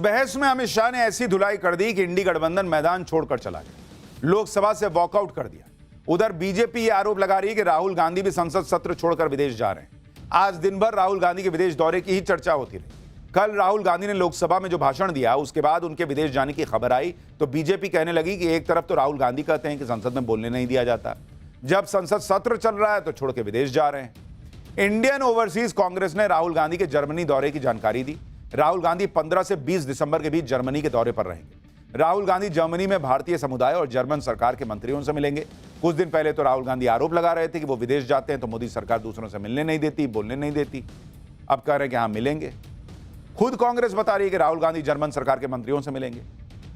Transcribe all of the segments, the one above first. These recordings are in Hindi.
बहस में अमित शाह ने ऐसी धुलाई कर दी कि इंडी गठबंधन मैदान छोड़कर चला गया, लोकसभा से वॉकआउट कर दिया। उधर बीजेपी ये आरोप लगा रही है कि राहुल गांधी भी संसद सत्र छोड़कर विदेश जा रहे हैं। आज दिन भर राहुल गांधी के विदेश दौरे की ही चर्चा होती रही। कल राहुल गांधी ने लोकसभा में जो भाषण दिया, उसके बाद उनके विदेश जाने की खबर आई तो बीजेपी कहने लगी कि एक तरफ तो राहुल गांधी कहते हैं कि संसद में बोलने नहीं दिया जाता, जब संसद सत्र चल रहा है तो छोड़ के विदेश जा रहे हैं। इंडियन ओवरसीज कांग्रेस ने राहुल गांधी के जर्मनी दौरे की जानकारी दी। राहुल गांधी 15 से 20 दिसंबर के बीच जर्मनी के दौरे पर रहेंगे। राहुल गांधी जर्मनी में भारतीय समुदाय और जर्मन सरकार के मंत्रियों से मिलेंगे। कुछ दिन पहले तो राहुल गांधी आरोप लगा रहे थे कि वो विदेश जाते हैं तो मोदी सरकार दूसरों से मिलने नहीं देती, बोलने नहीं देती। अब कह रहे हैं कि हाँ मिलेंगे। खुद कांग्रेस बता रही है कि राहुल गांधी जर्मन सरकार के मंत्रियों से मिलेंगे।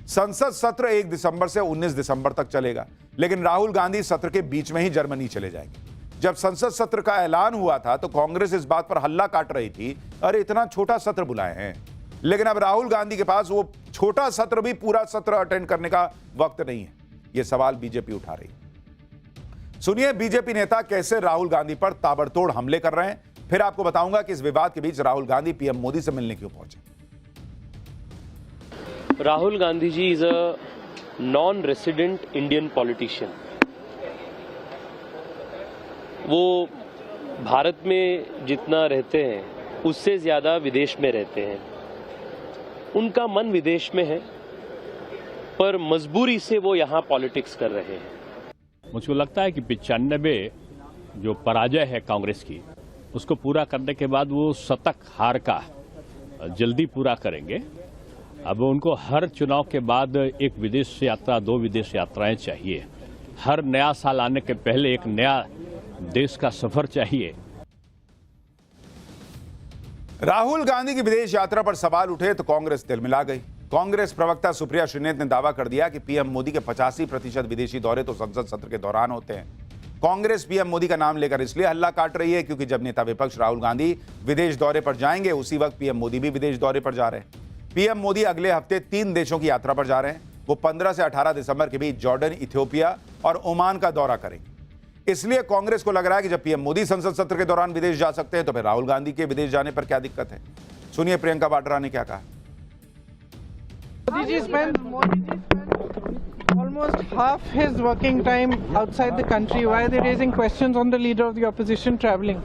संसद सत्र 1 दिसंबर से 19 दिसंबर तक चलेगा, लेकिन राहुल गांधी सत्र के बीच में ही जर्मनी चले जाएंगे। जब संसद सत्र का ऐलान हुआ था तो कांग्रेस इस बात पर हल्ला काट रही थी, अरे इतना छोटा सत्र बुलाए हैं। लेकिन अब राहुल गांधी के पास वो छोटा सत्र भी पूरा सत्र अटेंड करने का वक्त नहीं है। यह सवाल बीजेपी उठा रही है। सुनिए बीजेपी नेता कैसे राहुल गांधी पर ताबड़तोड़ हमले कर रहे हैं, फिर आपको बताऊंगा कि इस विवाद के बीच राहुल गांधी पीएम मोदी से मिलने क्यों पहुंचे। Rahul Gandhi ji is a non resident Indian politician. वो भारत में जितना रहते हैं उससे ज्यादा विदेश में रहते हैं। उनका मन विदेश में है, पर मजबूरी से वो यहाँ पॉलिटिक्स कर रहे हैं। मुझको लगता है कि 95 जो पराजय है कांग्रेस की, उसको पूरा करने के बाद वो शतक हार का जल्दी पूरा करेंगे। अब उनको हर चुनाव के बाद एक विदेश यात्रा, 2 विदेश यात्राएं चाहिए। हर नया साल आने के पहले एक नया देश का सफर चाहिए। राहुल गांधी की विदेश यात्रा पर सवाल उठे तो कांग्रेस तिलमिला गई। कांग्रेस प्रवक्ता सुप्रिया श्रीनेत ने दावा कर दिया कि पीएम मोदी के 85% विदेशी दौरे तो संसद सत्र के दौरान होते हैं। कांग्रेस पीएम मोदी का नाम लेकर इसलिए हल्ला काट रही है क्योंकि जब नेता विपक्ष राहुल गांधी विदेश दौरे पर जाएंगे, उसी वक्त पीएम मोदी भी विदेश दौरे पर जा रहे हैं। पीएम मोदी अगले हफ्ते 3 देशों की यात्रा पर जा रहे हैं। वो 15 से 18 दिसंबर के बीच जॉर्डन, इथियोपिया और ओमान का दौरा करेंगे। इसलिए कांग्रेस को लग रहा है कि जब पीएम मोदी संसद सत्र के दौरान विदेश जा सकते हैं तो फिर राहुल गांधी के विदेश जाने पर क्या दिक्कत है। सुनिए प्रियंका वाड्रा ने क्या कहा। Modi ji spent almost half his working time outside the country. Why are they raising questions on the leader of the opposition traveling?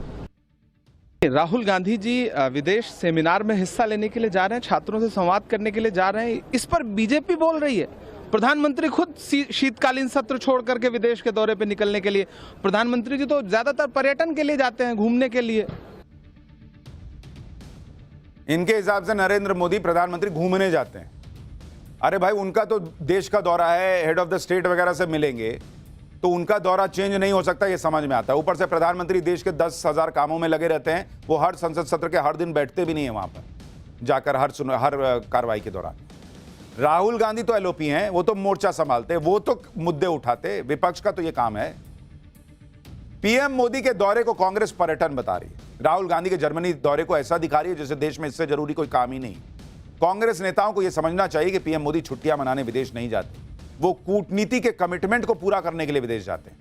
Rahul Gandhi जी विदेश सेमिनार में हिस्सा लेने के लिए जा रहे हैं, छात्रों से संवाद करने के लिए जा रहे हैं। इस पर बीजेपी बोल रही है। प्रधानमंत्री खुद शीतकालीन सत्र छोड़ करके विदेश के दौरे पे निकलने के लिए, प्रधानमंत्री जी तो ज्यादातर पर्यटन के लिए जाते हैं, घूमने के लिए। इनके हिसाब से नरेंद्र मोदी प्रधानमंत्री घूमने जाते हैं। अरे भाई उनका तो देश का दौरा है, हेड ऑफ द स्टेट वगैरह से मिलेंगे तो उनका दौरा चेंज नहीं हो सकता, ये समझ में आता है। ऊपर से प्रधानमंत्री देश के 10,000 कामों में लगे रहते हैं। वो हर संसद सत्र के हर दिन बैठते भी नहीं है वहां पर जाकर हर कार्रवाई के दौरान। राहुल गांधी तो एलओपी हैं, वो तो मोर्चा संभालते, वो तो मुद्दे उठाते, विपक्ष का तो ये काम है। पीएम मोदी के दौरे को कांग्रेस पर्यटन बता रही है। राहुल गांधी के जर्मनी दौरे को ऐसा दिखा रही है जैसे देश में इससे जरूरी कोई काम ही नहीं। कांग्रेस नेताओं को यह समझना चाहिए कि पीएम मोदी छुट्टियां मनाने विदेश नहीं जाते, वो कूटनीति के कमिटमेंट को पूरा करने के लिए विदेश जाते हैं।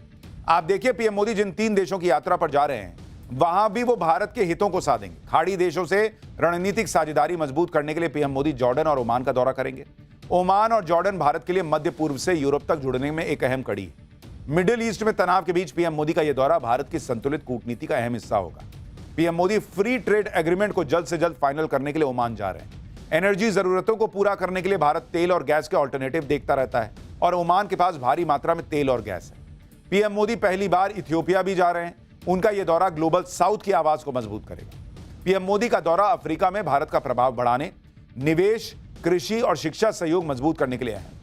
आप देखिए पीएम मोदी जिन 3 देशों की यात्रा पर जा रहे हैं, वहां भी वो भारत के हितों को साधेंगे। खाड़ी देशों से रणनीतिक साझेदारी मजबूत करने के लिए पीएम मोदी जॉर्डन और ओमान का दौरा करेंगे। ओमान और जॉर्डन भारत के लिए मध्य पूर्व से यूरोप तक जुड़ने में एक अहम कड़ी है। मिडिल ईस्ट में तनाव के बीच पीएम मोदी का यह दौरा भारत की संतुलित कूटनीति का अहम हिस्सा होगा। PM Modi free trade agreement को जल्द से जल्द फाइनल करने के लिए ओमान जा रहे हैं। एनर्जी जरूरतों को पूरा करने के लिए भारत तेल और गैस के ऑल्टरनेटिव देखता रहता है और ओमान के पास भारी मात्रा में तेल और गैस है। पीएम मोदी पहली बार इथियोपिया भी जा रहे हैं। उनका यह दौरा ग्लोबल साउथ की आवाज को मजबूत करेगा। पीएम मोदी का दौरा अफ्रीका में भारत का प्रभाव बढ़ाने, निवेश, कृषि और शिक्षा सहयोग मजबूत करने के लिए है।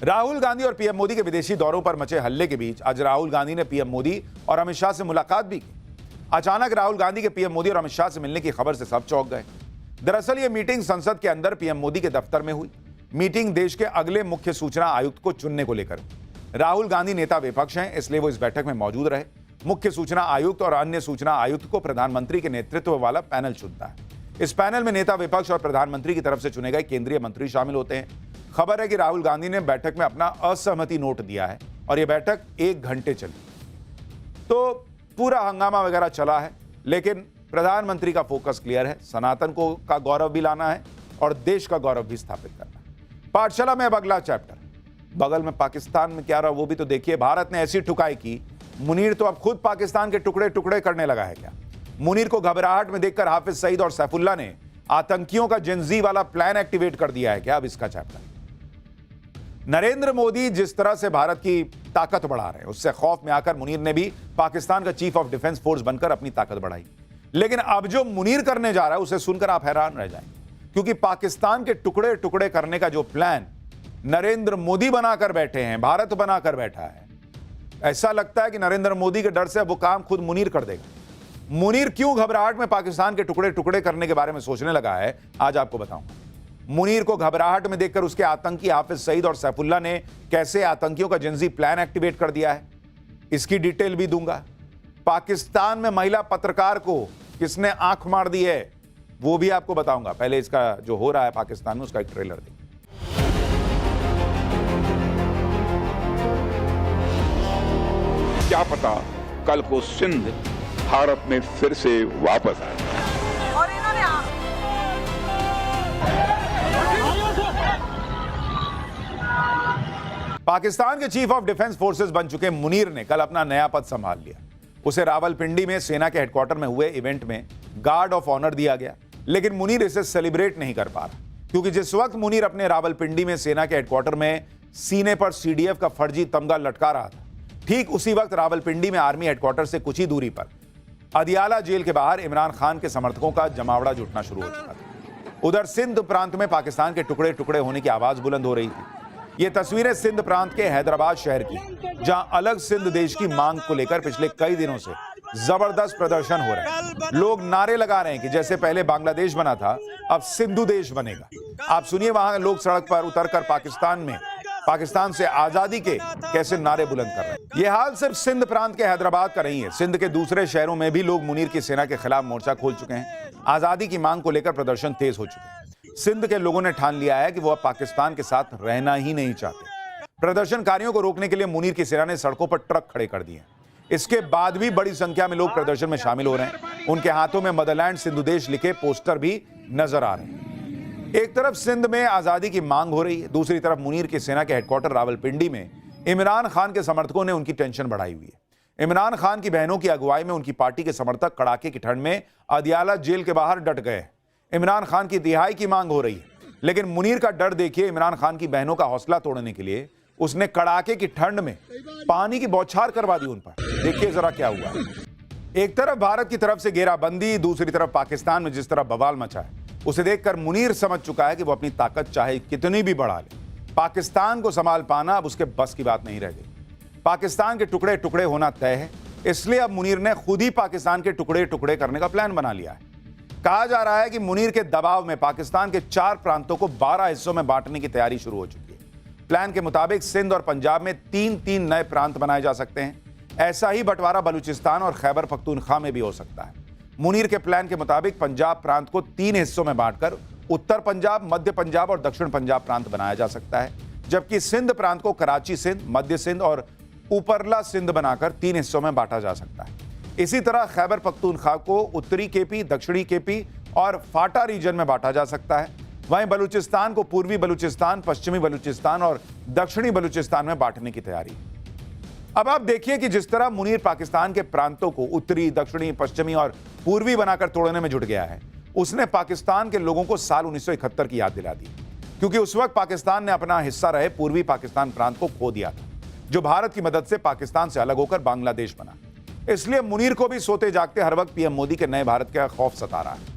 राहुल गांधी और पीएम मोदी के विदेशी दौरों पर मचे हल्ले के बीच आज राहुल गांधी ने पीएम मोदी और अमित शाह से मुलाकात भी की। अचानक राहुल गांधी के पीएम मोदी और अमित शाह से मिलने की खबर से सब चौंक गए। दरअसल यह मीटिंग संसद के अंदर पीएम मोदी के दफ्तर में हुई। मीटिंग देश के अगले मुख्य सूचना आयुक्त को चुनने को लेकर। राहुल गांधी नेता विपक्ष हैं, इसलिए वो इस बैठक में मौजूद रहे। मुख्य सूचना आयुक्त और अन्य सूचना आयुक्त को प्रधानमंत्री के नेतृत्व वाला पैनल चुनता है। इस पैनल में नेता विपक्ष और प्रधानमंत्री की तरफ से चुने गए केंद्रीय मंत्री शामिल होते हैं। खबर है कि राहुल गांधी ने बैठक में अपना असहमति नोट दिया है और यह बैठक 1 घंटे चली। तो पूरा हंगामा वगैरह चला है, लेकिन प्रधानमंत्री का फोकस क्लियर है। सनातन को का गौरव भी लाना है और देश का गौरव भी स्थापित करना। पाठशाला में अब अगला चैप्टर, बगल में पाकिस्तान में क्या रहा वो भी तो देखिए। भारत ने ऐसी ठुकाई की, मुनीर तो अब खुद पाकिस्तान के टुकड़े टुकड़े करने लगा है क्या? मुनीर को घबराहट में देखकर हाफिज सईद और सैफुल्ला ने आतंकियों का जेनजी वाला प्लान एक्टिवेट कर दिया है क्या? अब इसका चैप्टर। नरेंद्र मोदी जिस तरह से भारत की ताकत बढ़ा रहे हैं, उससे खौफ में आकर मुनीर ने भी पाकिस्तान का चीफ ऑफ डिफेंस फोर्स बनकर अपनी ताकत बढ़ाई। लेकिन अब जो मुनीर करने जा रहा है उसे सुनकर आप हैरान रह जाएंगे, क्योंकि पाकिस्तान के टुकड़े टुकड़े करने का जो प्लान नरेंद्र मोदी बनाकर बैठे हैं, भारत बनाकर बैठा है, ऐसा लगता है कि नरेंद्र मोदी के डर से वो काम खुद मुनीर कर देगा। मुनीर क्यों घबराहट में पाकिस्तान के टुकड़े टुकड़े करने के बारे में सोचने लगा है, आज आपको बताऊंगा। मुनीर को घबराहट में देखकर उसके आतंकी हाफिज सईद और सैफुल्ला ने कैसे आतंकियों का जेनजी प्लान एक्टिवेट कर दिया है, इसकी डिटेल भी दूंगा। पाकिस्तान में महिला पत्रकार को किसने आंख मार दी है वो भी आपको बताऊंगा। पहले इसका जो हो रहा है पाकिस्तान में उसका एक ट्रेलर देखिए। क्या पता कल को सिंध भारत में फिर से वापस आ जाए। और इन्होंने पाकिस्तान के चीफ ऑफ डिफेंस फोर्सेस बन चुके मुनीर ने कल अपना नया पद संभाल लिया। उसे रावलपिंडी में सेना के हेडक्वार्टर में हुए इवेंट में गार्ड ऑफ ऑनर दिया गया, लेकिन मुनीर इसे सेलिब्रेट नहीं कर पा रहा, क्योंकि जिस वक्त मुनीर अपने रावलपिंडी में सेना के हेडक्वार्टर में सीने पर सीडीएफ का फर्जी तमगा लटका रहा था, ठीक उसी वक्त रावलपिंडी में आर्मी हेडक्वार्टर से कुछ ही दूरी पर अदियाला जेल के बाहर इमरान खान के समर्थकों का जमावड़ा जुटना शुरू हो चुका था। उधर सिंध प्रांत में पाकिस्तान के टुकड़े टुकड़े होने की आवाज बुलंद हो रही थी। ये तस्वीरें सिंध प्रांत के हैदराबाद शहर की, जहां अलग सिंध देश की मांग को लेकर पिछले कई दिनों से जबरदस्त प्रदर्शन हो रहे हैं। लोग नारे लगा रहे हैं कि जैसे पहले बांग्लादेश बना था, अब सिंधु देश बनेगा। आप सुनिए वहां लोग सड़क पर उतरकर पाकिस्तान से आजादी के कैसे नारे बुलंद कर रहे हैं। यह हाल सिर्फ सिंध प्रांत के हैदराबाद का नहीं है, सिंध के दूसरे शहरों में भी लोग मुनीर की सेना के खिलाफ मोर्चा खोल चुके हैं। आजादी की मांग को लेकर प्रदर्शन तेज हो चुके हैं। सिंध के लोगों ने ठान लिया है कि वो अब पाकिस्तान के साथ रहना ही नहीं चाहते। प्रदर्शनकारियों को रोकने के लिए मुनीर की सेना ने सड़कों पर ट्रक खड़े कर दिए। इसके बाद भी बड़ी संख्या में लोग प्रदर्शन में शामिल हो रहे हैं। उनके हाथों में मदरलैंड सिंधु देश लिखे पोस्टर भी नजर आ रहे हैं। एक तरफ सिंध में आजादी की मांग हो रही है, दूसरी तरफ मुनीर की सेना के हेडक्वार्टर रावलपिंडी में इमरान खान के समर्थकों ने उनकी टेंशन बढ़ाई हुई है। इमरान खान की बहनों की अगुवाई में उनकी पार्टी के समर्थक कड़ाके की ठंड में अदियाला जेल के बाहर डट गए। इमरान खान की रिहाई की मांग हो रही है, लेकिन मुनीर का डर देखिए। इमरान खान की बहनों का हौसला तोड़ने के लिए उसने कड़ाके की ठंड में पानी की बौछार करवा दी उन पर। देखिए जरा क्या हुआ। एक तरफ भारत की तरफ से घेराबंदी, दूसरी तरफ पाकिस्तान में जिस तरह बवाल मचा है, उसे देखकर मुनीर समझ चुका है कि वो अपनी ताकत चाहे कितनी भी बढ़ा ले, पाकिस्तान को संभाल पाना अब उसके बस की बात नहीं रह गई। पाकिस्तान के टुकड़े टुकड़े होना तय है, इसलिए अब मुनीर ने खुद ही पाकिस्तान के टुकड़े टुकड़े करने का प्लान बना लिया है। कहा जा रहा है कि मुनीर के दबाव में पाकिस्तान के 4 प्रांतों को 12 हिस्सों में बांटने की तैयारी शुरू हो चुकी है। प्लान के मुताबिक सिंध और पंजाब में 3-3 नए प्रांत बनाए जा सकते हैं। ऐसा ही बंटवारा बलूचिस्तान और खैबर पख्तूनख्वा में भी हो सकता है। मुनीर के प्लान के मुताबिक पंजाब प्रांत को 3 हिस्सों में बांटकर उत्तर पंजाब, मध्य पंजाब और दक्षिण पंजाब प्रांत बनाया जा सकता है, जबकि सिंध प्रांत को कराची सिंध, मध्य सिंध और ऊपरला सिंध बनाकर 3 हिस्सों में बांटा जा सकता है। इसी तरह खैबर पख्तूनख्वा को उत्तरी केपी, दक्षिणी केपी और फाटा रीजन में बांटा जा सकता है। वहीं बलूचिस्तान को पूर्वी बलूचिस्तान, पश्चिमी बलूचिस्तान और दक्षिणी बलूचिस्तान में बांटने की तैयारी। अब आप देखिए कि जिस तरह मुनीर पाकिस्तान के प्रांतों को उत्तरी, दक्षिणी, पश्चिमी और पूर्वी बनाकर तोड़ने में जुट गया है, उसने पाकिस्तान के लोगों को साल 1971 की याद दिला दी, क्योंकि उस वक्त पाकिस्तान ने अपना हिस्सा रहे पूर्वी पाकिस्तान प्रांत को खो दिया था, जो भारत की मदद से पाकिस्तान से अलग होकर बांग्लादेश बना। इसलिए मुनीर को भी सोते जागते हर वक्त पीएम मोदी के नए भारत का खौफ सता रहा है।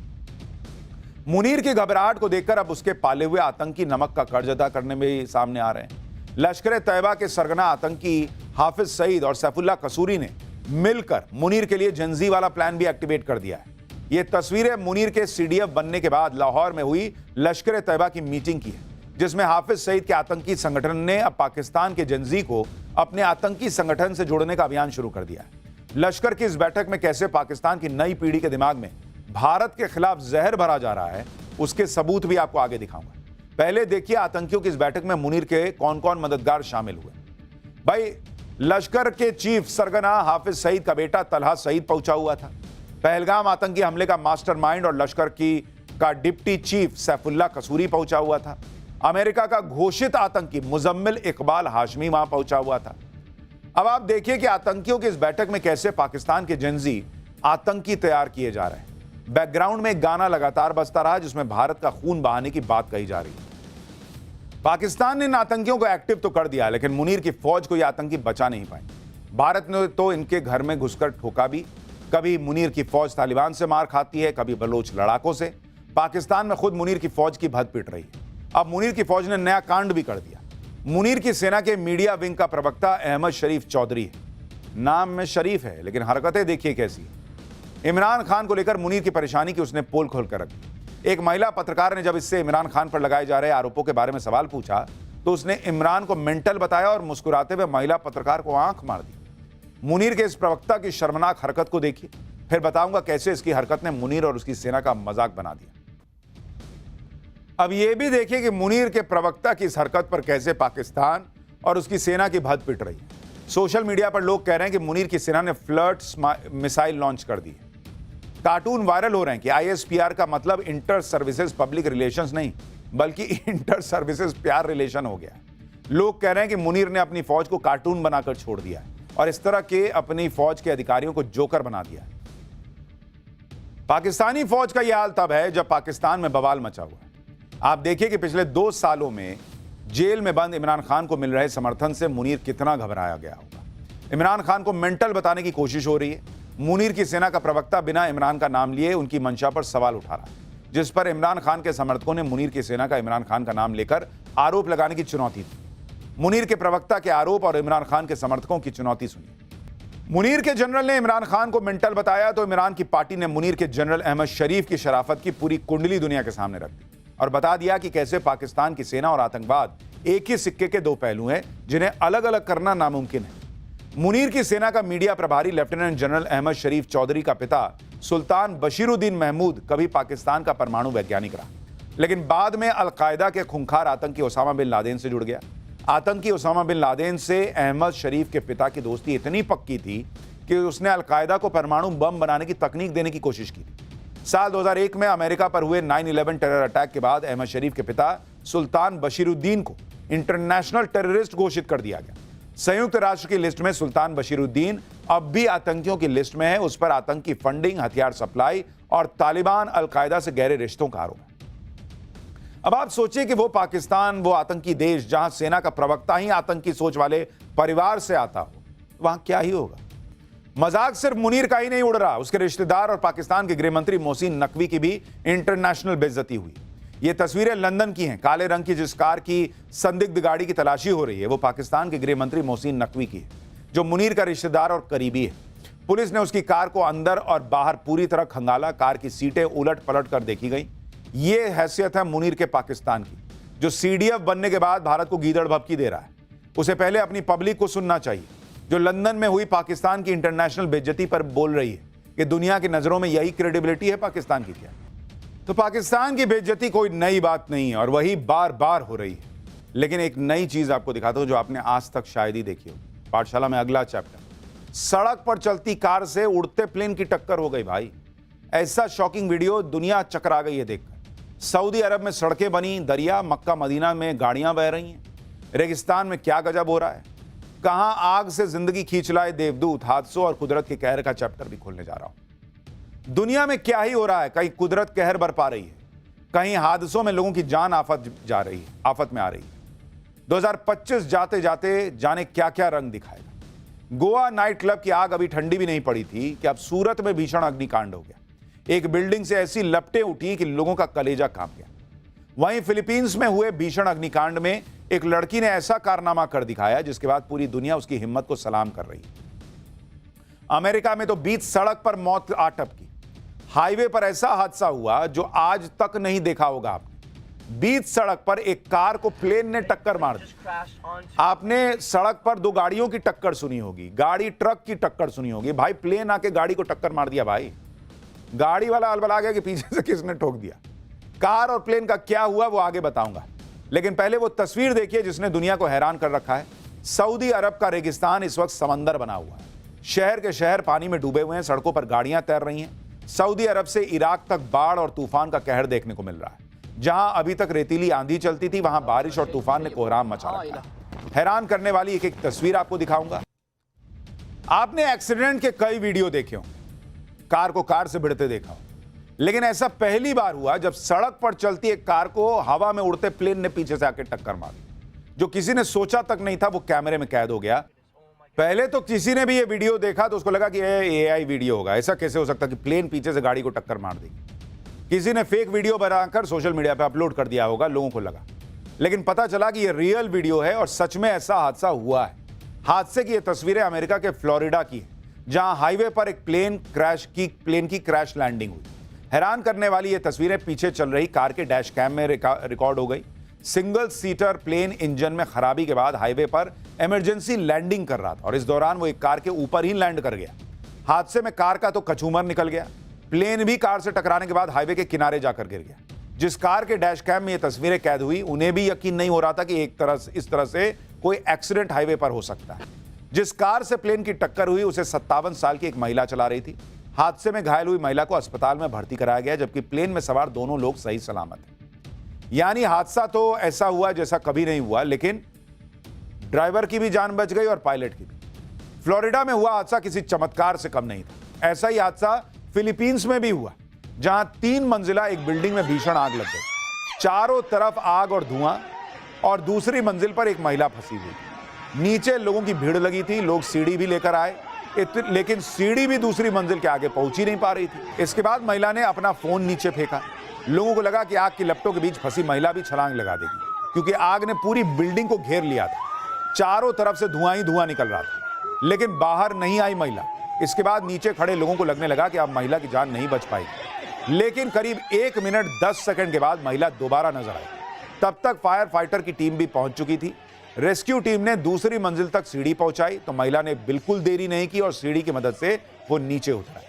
मुनीर की घबराहट को देखकर अब उसके पाले हुए आतंकी नमक का कर्ज अदा करने में भी सामने आ रहे हैं। लश्कर तैयबा के सरगना आतंकी हाफिज सईद और सैफुल्ला कसूरी ने मिलकर मुनीर के लिए जेनजी वाला प्लान भी एक्टिवेट कर दिया है। ये तस्वीरें मुनीर के सीडीएफ बनने के बाद लाहौर में हुई लश्कर तैयबा की मीटिंग की है, जिसमें हाफिज सईद के आतंकी संगठन ने अब पाकिस्तान के जेनजी को अपने आतंकी संगठन से जोड़ने का अभियान शुरू कर दिया है। लश्कर की इस बैठक में कैसे पाकिस्तान की नई पीढ़ी के दिमाग में भारत के खिलाफ जहर भरा जा रहा है, उसके सबूत भी आपको आगे दिखाऊंगा। पहले देखिए आतंकियों की इस बैठक में मुनीर के कौन कौन मददगार शामिल हुए। भाई, लश्कर के चीफ सरगना हाफिज सईद का बेटा तलहा सईद पहुंचा हुआ था। पहलगाम आतंकी हमले का मास्टरमाइंड और लश्कर की का डिप्टी चीफ सैफुल्ला कसूरी पहुंचा हुआ था। अमेरिका का घोषित आतंकी मुजम्मिल इकबाल हाशमी वहां पहुंचा हुआ था। अब आप देखिए कि आतंकियों की इस बैठक में कैसे पाकिस्तान के जेनजी आतंकी तैयार किए जा रहे हैं। बैकग्राउंड में एक गाना लगातार बजता रहा जिसमें भारत का खून बहाने की बात कही जा रही है। पाकिस्तान ने इन आतंकियों को एक्टिव तो कर दिया, लेकिन मुनीर की फौज को ये आतंकी बचा नहीं पाए। भारत ने तो इनके घर में घुसकर ठोका भी। कभी मुनीर की फौज तालिबान से मार खाती है, कभी बलोच लड़ाकों से। पाकिस्तान में खुद मुनीर की फौज की भद पिट रही है। अब मुनीर की फौज ने नया कांड भी कर दिया। मुनीर की सेना के मीडिया विंग का प्रवक्ता अहमद शरीफ चौधरी है। नाम में शरीफ है, लेकिन हरकतें देखिए कैसी है। इमरान खान को लेकर मुनीर की परेशानी की उसने पोल खोल कर रख दी। एक महिला पत्रकार ने जब इससे इमरान खान पर लगाए जा रहे आरोपों के बारे में सवाल पूछा तो उसने इमरान को मेंटल बताया और मुस्कुराते हुए महिला पत्रकार को आंख मार दी। मुनीर के इस प्रवक्ता की शर्मनाक हरकत को देखिए, फिर बताऊंगा कैसे इसकी हरकत ने मुनीर और उसकी सेना का मजाक बना दिया। अब यह भी देखिए कि मुनीर के प्रवक्ता की इस हरकत पर कैसे पाकिस्तान और उसकी सेना की भद पिट रही है। सोशल मीडिया पर लोग कह रहे हैं कि मुनीर की सेना ने फ्लर्ट मिसाइल लॉन्च कर दी है। कार्टून वायरल हो रहे हैं कि ISPR का मतलब इंटर सर्विसेज पब्लिक रिलेशंस नहीं, बल्कि इंटर सर्विसेज प्यार रिलेशन हो गया है। लोग कह रहे हैं कि मुनीर ने अपनी फौज को कार्टून बनाकर छोड़ दिया है और इस तरह के अपनी फौज के अधिकारियों को जोकर बना दिया है। पाकिस्तानी फौज का यह हाल तब है जब पाकिस्तान में बवाल मचा हुआ है। आप देखिए कि पिछले 2 सालों में जेल में बंद इमरान खान को मिल रहे समर्थन से मुनीर कितना घबराया गया होगा। इमरान खान को मेंटल बताने की कोशिश हो रही है। मुनीर की सेना का प्रवक्ता बिना इमरान का नाम लिए उनकी मंशा पर सवाल उठा रहा है, जिस पर इमरान खान के समर्थकों ने मुनीर की सेना का इमरान खान का नाम लेकर आरोप लगाने की चुनौती दी। मुनीर के प्रवक्ता के आरोप और इमरान खान के समर्थकों की चुनौती सुनी। मुनीर के जनरल ने इमरान खान को मेंटल बताया तो इमरान की पार्टी ने मुनीर के जनरल अहमद शरीफ की शराफत की पूरी कुंडली दुनिया के सामने रख दी और बता दिया कि कैसे पाकिस्तान की सेना और आतंकवाद एक ही सिक्के के 2 पहलू हैं, जिन्हें अलग अलग करना नामुमकिन है। मुनीर की सेना का मीडिया प्रभारी लेफ्टिनेंट जनरल अहमद शरीफ चौधरी का पिता सुल्तान बशीरुद्दीन महमूद कभी पाकिस्तान का परमाणु वैज्ञानिक रहा, लेकिन बाद में अलकायदा के खूंखार आतंकी ओसामा बिन लादेन से जुड़ गया। आतंकी ओसामा बिन लादेन से अहमद शरीफ के पिता की दोस्ती इतनी पक्की थी कि उसने अलकायदा को परमाणु बम बनाने की तकनीक देने की कोशिश की थी। साल 2001 में अमेरिका पर हुए 9/11 टेरर अटैक के बाद अहमद शरीफ के पिता सुल्तान बशीरुद्दीन को इंटरनेशनल टेररिस्ट घोषित कर दिया गया। संयुक्त राष्ट्र की लिस्ट में सुल्तान बशीरुद्दीन अब भी आतंकियों की लिस्ट में है। उस पर आतंकी फंडिंग, हथियार सप्लाई और तालिबान अलकायदा से गहरे रिश्तों का आरोप है। अब आप सोचिए कि वो पाकिस्तान, वो आतंकी देश जहां सेना का प्रवक्ता ही आतंकी सोच वाले परिवार से आता हो, वहां क्या ही होगा। मजाक सिर्फ मुनीर का ही नहीं उड़ रहा, उसके रिश्तेदार और पाकिस्तान के गृह मंत्री मोहसिन नकवी की भी इंटरनेशनल बेइज्जती हुई। ये तस्वीरें लंदन की हैं। काले रंग की जिस कार की संदिग्ध गाड़ी की तलाशी हो रही है वो पाकिस्तान के गृह मंत्री मोहसिन नकवी की है, जो मुनीर का रिश्तेदार और करीबी है। पुलिस ने उसकी कार को अंदर और बाहर पूरी तरह खंगाला। कार की सीटें उलट पलट कर देखी गई। ये हैसियत है मुनीर के पाकिस्तान की, जो CDF बनने के बाद भारत को गीदड़ भभकी दे रहा है। उसे पहले अपनी पब्लिक को सुनना चाहिए, जो लंदन में हुई पाकिस्तान की इंटरनेशनल बेइज्जती पर बोल रही है कि दुनिया की नजरों में यही क्रेडिबिलिटी है पाकिस्तान की। क्या तो पाकिस्तान की बेइज्जती कोई नई बात नहीं है और वही बार बार हो रही है। लेकिन एक नई चीज आपको दिखाता हूं जो आपने आज तक शायद ही देखी हो। पाठशाला में अगला चैप्टर, सड़क पर चलती कार से उड़ते प्लेन की टक्कर हो गई भाई। ऐसा शॉकिंग वीडियो दुनिया चकरा गई है देखकर। सऊदी अरब में सड़कें बनी दरिया, मक्का मदीना में गाड़ियां बह रही हैं। रेगिस्तान में क्या गजब हो रहा है। कहां आग से जिंदगी खींच लाए देवदूत। हादसों और कुदरत के कहर का चैप्टर भी खोलने जा रहा हूं। दुनिया में क्या ही हो रहा है। कहीं कुदरत कहर बरपा रही है, कहीं हादसों में लोगों की जान आफत में आ रही है। 2025 जाते जाते जाने क्या क्या रंग दिखाएगा। गोवा नाइट क्लब की आग अभी ठंडी भी नहीं पड़ी थी कि अब सूरत में भीषण अग्निकांड हो गया। एक बिल्डिंग से ऐसी लपटें उठी कि लोगों का कलेजा कांप गया। वहीं फिलीपींस में हुए भीषण अग्निकांड में एक लड़की ने ऐसा कारनामा कर दिखाया जिसके बाद पूरी दुनिया उसकी हिम्मत को सलाम कर रही है। अमेरिका में तो बीच सड़क पर मौत आ टपकी। हाईवे पर ऐसा हादसा हुआ जो आज तक नहीं देखा होगा आपने। बीच सड़क पर एक कार को प्लेन ने टक्कर मार दी। आपने सड़क पर 2 गाड़ियों की टक्कर सुनी होगी, गाड़ी ट्रक की टक्कर सुनी होगी। भाई प्लेन आके गाड़ी को टक्कर मार दिया। भाई गाड़ी वाला अलबला गया कि पीछे से किसने ठोक दिया। कार और प्लेन का क्या हुआ वो आगे बताऊंगा, लेकिन पहले वो तस्वीर देखिए जिसने दुनिया को हैरान कर रखा है। सऊदी अरब का रेगिस्तान इस वक्त समंदर बना हुआ है। शहर के शहर पानी में डूबे हुए हैं, सड़कों पर गाड़ियां तैर रही हैं। सऊदी अरब से इराक तक बाढ़ और तूफान का कहर देखने को मिल रहा है। जहां अभी तक रेतीली आंधी चलती थी, वहां बारिश और तूफान ने कोहराम मचा रखा है। हैरान करने वाली एक एक तस्वीर आपको दिखाऊंगा। आपने एक्सीडेंट के कई वीडियो देखे हो, कार को कार से भिड़ते देखा हो, लेकिन ऐसा पहली बार हुआ जब सड़क पर चलती एक कार को हवा में उड़ते प्लेन ने पीछे से आकर टक्कर मारी। जो किसी ने सोचा तक नहीं था वो कैमरे में कैद हो गया। पहले तो किसी ने भी ये वीडियो देखा तो उसको लगा कि ये AI वीडियो होगा, ऐसा कैसे हो सकता कि प्लेन पीछे से गाड़ी को टक्कर मार देगी। किसी ने फेक वीडियो बनाकर सोशल मीडिया पर अपलोड कर दिया होगा, लोगों को लगा। लेकिन पता चला कि ये रियल वीडियो है और सच में ऐसा हादसा हुआ है। हादसे की ये तस्वीरें अमेरिका के फ्लोरिडा की है, जहां हाईवे पर एक प्लेन की क्रैश लैंडिंग हुई। हैरान करने वाली ये तस्वीरें पीछे चल रही कार के डैश कैम में रिकॉर्ड हो गई। सिंगल सीटर प्लेन इंजन में खराबी के बाद हाईवे पर इमरजेंसी लैंडिंग कर रहा था और इस दौरान वो एक कार के ऊपर ही लैंड कर गया। हादसे में कार का तो कचूमर निकल गया, प्लेन भी कार से टकराने के बाद हाईवे के किनारे जाकर गिर गया। जिस कार के डैश कैम में ये तस्वीरें कैद हुई, उन्हें भी यकीन नहीं हो रहा था कि इस तरह से कोई एक्सीडेंट हाईवे पर हो सकता है। जिस कार से प्लेन की टक्कर हुई उसे 57 साल की एक महिला चला रही थी। हादसे में घायल हुई महिला को अस्पताल में भर्ती कराया गया, जबकि प्लेन में सवार दोनों लोग सही सलामत हैं। यानी हादसा तो ऐसा हुआ जैसा कभी नहीं हुआ, लेकिन ड्राइवर की भी जान बच गई और पायलट की भी। फ्लोरिडा में हुआ हादसा किसी चमत्कार से कम नहीं था। ऐसा ही हादसा फिलीपींस में भी हुआ, जहां 3 मंजिला एक बिल्डिंग में भीषण आग लग गई। चारों तरफ आग और धुआं, और दूसरी मंजिल पर एक महिला फंसी हुई। नीचे लोगों की भीड़ लगी थी, लोग सीढ़ी भी लेकर आए, लेकिन सीढ़ी भी दूसरी मंजिल के आगे पहुंच ही नहीं पा रही थी। इसके बाद महिला ने अपना फोन नीचे फेंका। लोगों को लगा कि आग की लपटों के बीच फंसी महिला भी छलांग लगा देगी, क्योंकि आग ने पूरी बिल्डिंग को घेर लिया था। चारों तरफ से धुआं ही धुआं निकल रहा था, लेकिन बाहर नहीं आई महिला। इसके बाद नीचे खड़े लोगों को लगने लगा कि अब महिला की जान नहीं बच पाएगी, लेकिन करीब 1 मिनट 10 सेकंड के बाद महिला दोबारा नजर आई। तब तक फायर फाइटर की टीम भी पहुंच चुकी थी। रेस्क्यू टीम ने दूसरी मंजिल तक सीढ़ी पहुंचाई तो महिला ने बिल्कुल देरी नहीं की और सीढ़ी की मदद से वो नीचे उतर आई।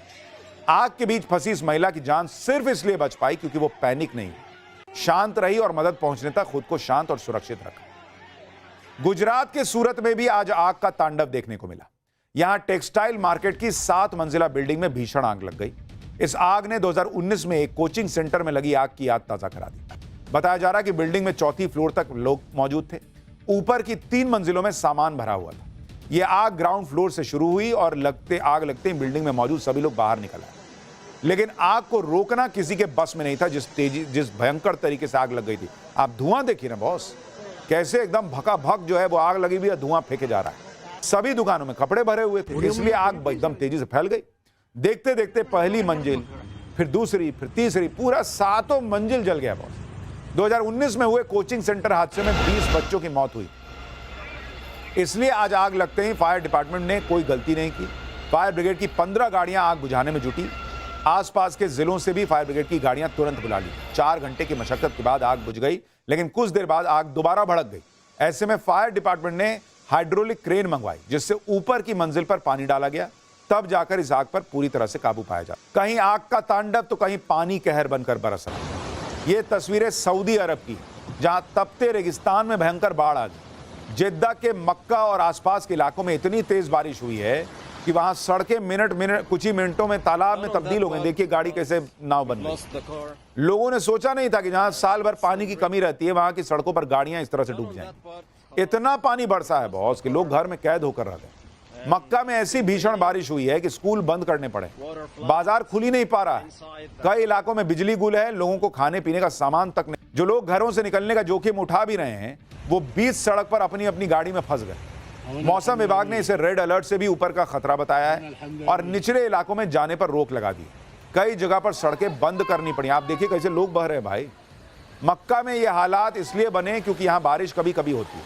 आग के बीच फंसी इस महिला की जान सिर्फ इसलिए बच पाई क्योंकि वो पैनिक नहीं हुई, शांत रही और मदद पहुंचने तक खुद को शांत और सुरक्षित रखा। गुजरात के सूरत में भी आज आग का तांडव देखने को मिला। यहां टेक्सटाइल मार्केट की 7 मंजिला बिल्डिंग में भीषण आग लग गई। इस आग ने 2019 में एक कोचिंग सेंटर में लगी आग की याद ताजा करा दी। बताया जा रहा कि बिल्डिंग में 4थी फ्लोर तक लोग मौजूद थे। ऊपर की 3 मंजिलों में सामान भरा हुआ था। यह आग ग्राउंड फ्लोर से शुरू हुई और आग लगते ही बिल्डिंग में मौजूद सभी लोग बाहर निकल आए। लेकिन आग को रोकना किसी के बस में नहीं था, जिस भयंकर तरीके से आग लग गई थी। आप धुआं देखिए ना बॉस, कैसे एकदम भकाभक जो है वो आग लगी हुई है, धुआं फेंके जा रहा है। सभी दुकानों में कपड़े भरे हुए थे, इसलिए आग एकदम तेजी से फैल गई। देखते देखते पहली मंजिल, फिर दूसरी, फिर तीसरी, पूरा 7 मंजिल जल गया बॉस। 2019 में हुए कोचिंग सेंटर हादसे में 20 बच्चों की मौत हुई। इसलिए आज आग लगते ही फायर डिपार्टमेंट ने कोई गलती नहीं की। फायर ब्रिगेड की 15 गाड़ियां आग बुझाने में जुटी। आसपास के जिलों से भी फायर ब्रिगेड की गाड़ियां तुरंत बुला ली। 4 घंटे की मशक्कत के बाद आग बुझ गई, लेकिन कुछ देर बाद आग दोबारा भड़क गई। ऐसे में फायर डिपार्टमेंट ने हाइड्रोलिक क्रेन मंगवाई, जिससे ऊपर की मंजिल पर पानी डाला गया। तब जाकर इस आग पर पूरी तरह से काबू पाया जा। कहीं आग का तांडव तो कहीं पानी कहर बनकर बरस रहा। ये तस्वीरें सऊदी अरब की, जहां तपते रेगिस्तान में भयंकर बाढ़ आ गई। जेद्दा के मक्का और आसपास के इलाकों में इतनी तेज बारिश हुई है कि वहां सड़कें कुछ ही मिनटों में तालाब में तब्दील हो गई। देखिए गाड़ी कैसे नाव बन गई। लोगों ने सोचा नहीं था कि जहां साल भर पानी की कमी रहती है, वहां की सड़कों पर गाड़ियां इस तरह से डूब जाएंगी। इतना पानी बरसा है बॉस कि लोग घर में कैद होकर रह गए। मक्का में ऐसी भीषण बारिश हुई है कि स्कूल बंद करने पड़े, बाजार खुल ही नहीं पा रहा है। कई इलाकों में बिजली गुल है, लोगों को खाने पीने का सामान तक नहीं। जो लोग घरों से निकलने का जोखिम उठा भी रहे हैं, वो बीच सड़क पर अपनी अपनी गाड़ी में फंस गए। मौसम विभाग ने इसे रेड अलर्ट से भी ऊपर का खतरा बताया है और निचले इलाकों में जाने पर रोक लगा दी। कई जगह पर सड़कें बंद करनी पड़ी। आप देखिए कैसे लोग बह रहे हैं भाई। मक्का में ये हालात इसलिए बने क्योंकि यहां बारिश कभी कभी होती है।